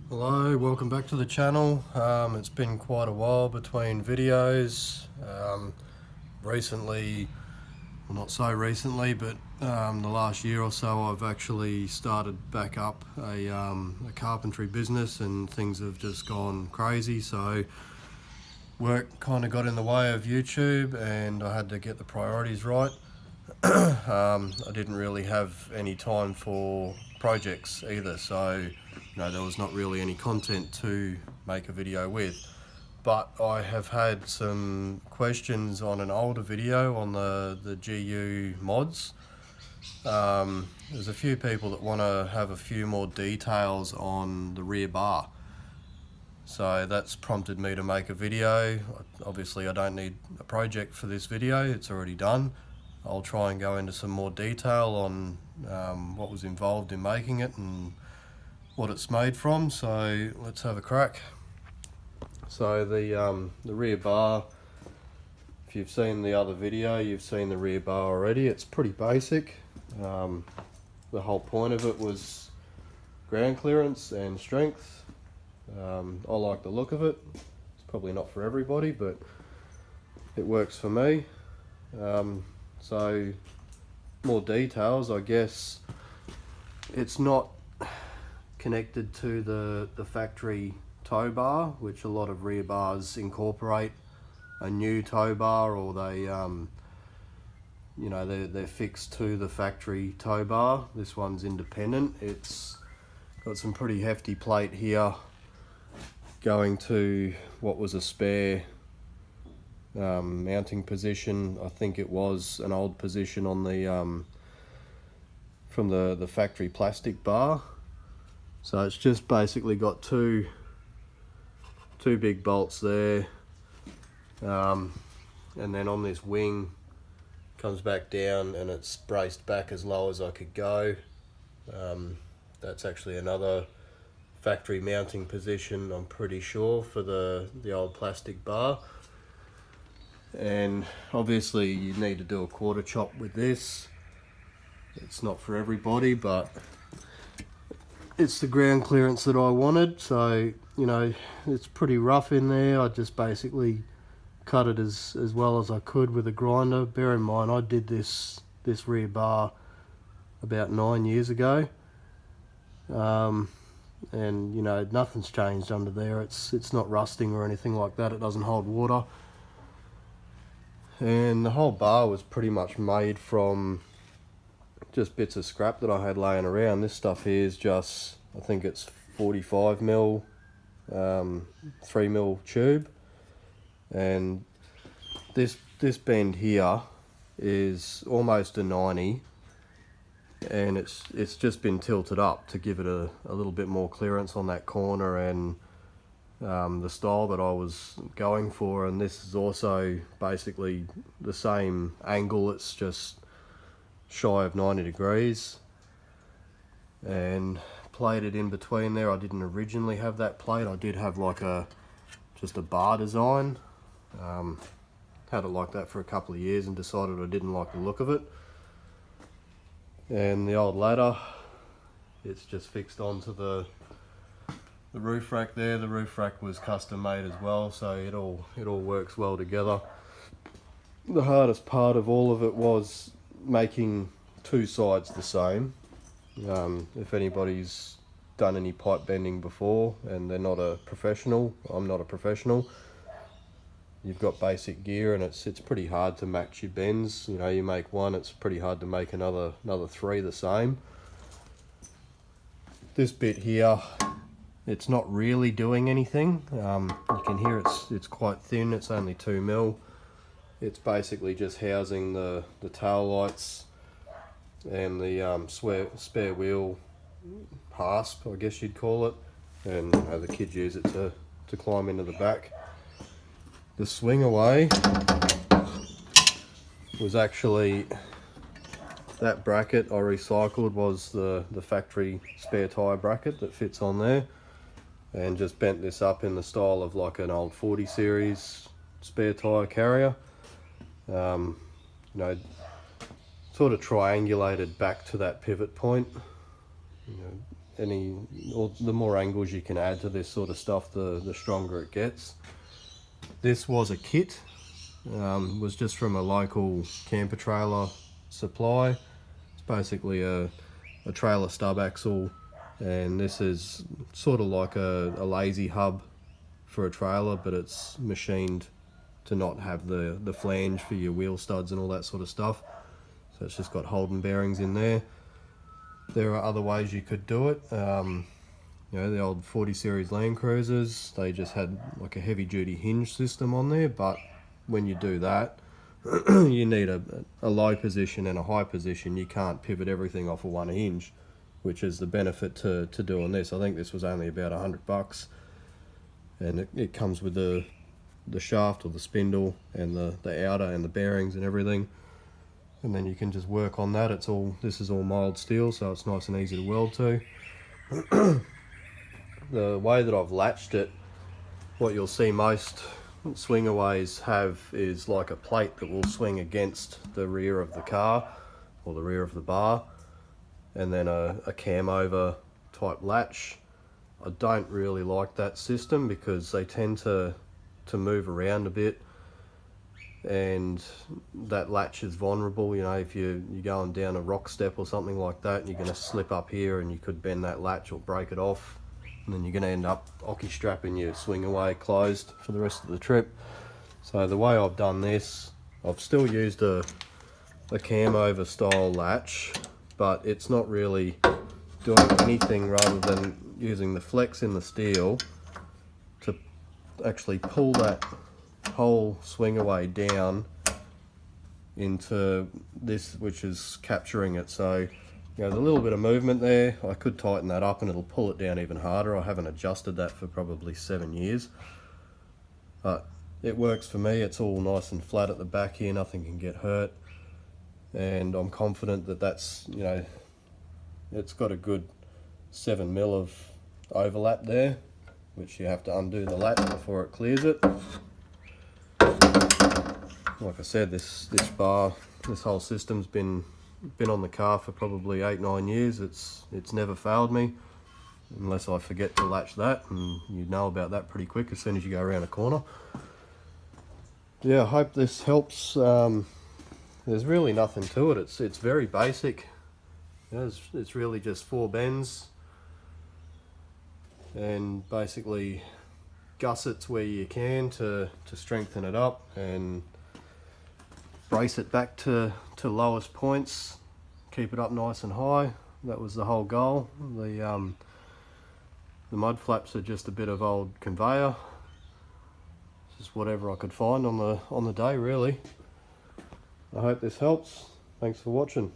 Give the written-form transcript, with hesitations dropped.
Hello, welcome back to the channel. It's been quite a while between videos. Recently, well, not so recently, but the last year or so, I've actually started back up a carpentry business, and things have just gone crazy. So work kind of got in the way of YouTube, and I had to get the priorities right. I didn't really have any time for projects either, so there was not really any content to make a video with. But I have had some questions on an older video on the GU mods. There's a few people that want to have a few more details on the rear bar, so that's prompted me to make a video. Obviously I don't need a project for this video, it's already done. I'll try and go into some more detail on what was involved in making it and what it's made from, so let's have a crack. So the rear bar, if you've seen the other video, you've seen the rear bar already. It's pretty basic. The whole point of it was ground clearance and strength. I like the look of it. It's probably not for everybody, but it works for me. So more details, I guess. It's not connected to the factory tow bar, which a lot of rear bars incorporate a new tow bar, or they're fixed to the factory tow bar. This one's independent. It's got some pretty hefty plate here going to what was a spare mounting position. I think it was an old position on the from the factory plastic bar. So it's just basically got two big bolts there, and then on this wing comes back down, and it's braced back as low as I could go. That's actually another factory mounting position, I'm pretty sure, for the old plastic bar. And obviously you need to do a quarter chop with this. It's not for everybody, but it's the ground clearance that I wanted. So it's pretty rough in there. I just basically cut it as well as I could with a grinder. Bear in mind, I did this rear bar about 9 years ago, and nothing's changed under there. It's not rusting or anything like that. It doesn't hold water, and the whole bar was pretty much made from just bits of scrap that I had laying around. This stuff here is just, I think it's 45 mil 3 mil tube, and this bend here is almost a 90, and it's just been tilted up to give it a little bit more clearance on that corner and the style that I was going for. And this is also basically the same angle, it's just shy of 90 degrees and plated in between there. I didn't originally have that plate. I did have like just a bar design. Had it like that for a couple of years and decided I didn't like the look of it. And the old ladder, it's just fixed onto the roof rack there. The roof rack was custom made as well, so it all works well together. The hardest part of all of it was making two sides the same. If anybody's done any pipe bending before and they're not a professional, I'm not a professional, you've got basic gear and it's pretty hard to match your bends. You make one, it's pretty hard to make another three the same. This bit here, it's not really doing anything. You can hear it's quite thin. It's only 2 mil. It's basically just housing the tail lights and the spare wheel hasp, I guess you'd call it, and the kids use it to climb into the back. The swing away was actually, that bracket I recycled was the factory spare tyre bracket that fits on there, and just bent this up in the style of like an old 40 series spare tyre carrier. Sort of triangulated back to that pivot point. or the more angles you can add to this sort of stuff, the stronger it gets. This was a kit, was just from a local camper trailer supply. It's basically a trailer stub axle, and this is sort of like a lazy hub for a trailer, but it's machined to not have the flange for your wheel studs and all that sort of stuff. So it's just got Holden bearings in there. There are other ways you could do it. You know, the old 40 series Land Cruisers, they just had like a heavy duty hinge system on there, but when you do that, you need a low position and a high position. You can't pivot everything off of one hinge, which is the benefit to doing this. I think this was only about $100, and it comes with the shaft or the spindle and the outer and the bearings and everything. And then you can just work on that. This is all mild steel, so it's nice and easy to weld to. The way that I've latched it, what you'll see most swingaways have is like a plate that will swing against the rear of the car or the rear of the bar, and then a cam over type latch. I don't really like that system because they tend to move around a bit, and that latch is vulnerable. You know, if you're going down a rock step or something like that, and you're going to slip up here and you could bend that latch or break it off, and then you're going to end up hockey strapping your swingaway closed for the rest of the trip. So the way I've done this, I've still used a cam over style latch, but it's not really doing anything rather than using the flex in the steel to actually pull that whole swingaway down into this, which is capturing it. So you know, there's a little bit of movement there. I could tighten that up and it'll pull it down even harder. I haven't adjusted that for probably 7 years, but it works for me. It's all nice and flat at the back here, nothing can get hurt, and I'm confident that that's, you know, it's got a good 7 mil of overlap there, which you have to undo the latch before it clears it. Like I said, this whole system's been on the car for probably 8-9 years. It's never failed me, unless I forget to latch that, and you know about that pretty quick as soon as you go around a corner. Yeah, I hope this helps. There's really nothing to it. It's very basic. You know, it's really just 4 bends and basically gussets where you can to strengthen it up and brace it back to lowest points, keep it up nice and high. That was the whole goal. The mud flaps are just a bit of old conveyor, just whatever I could find on the day, really. I hope this helps. Thanks for watching.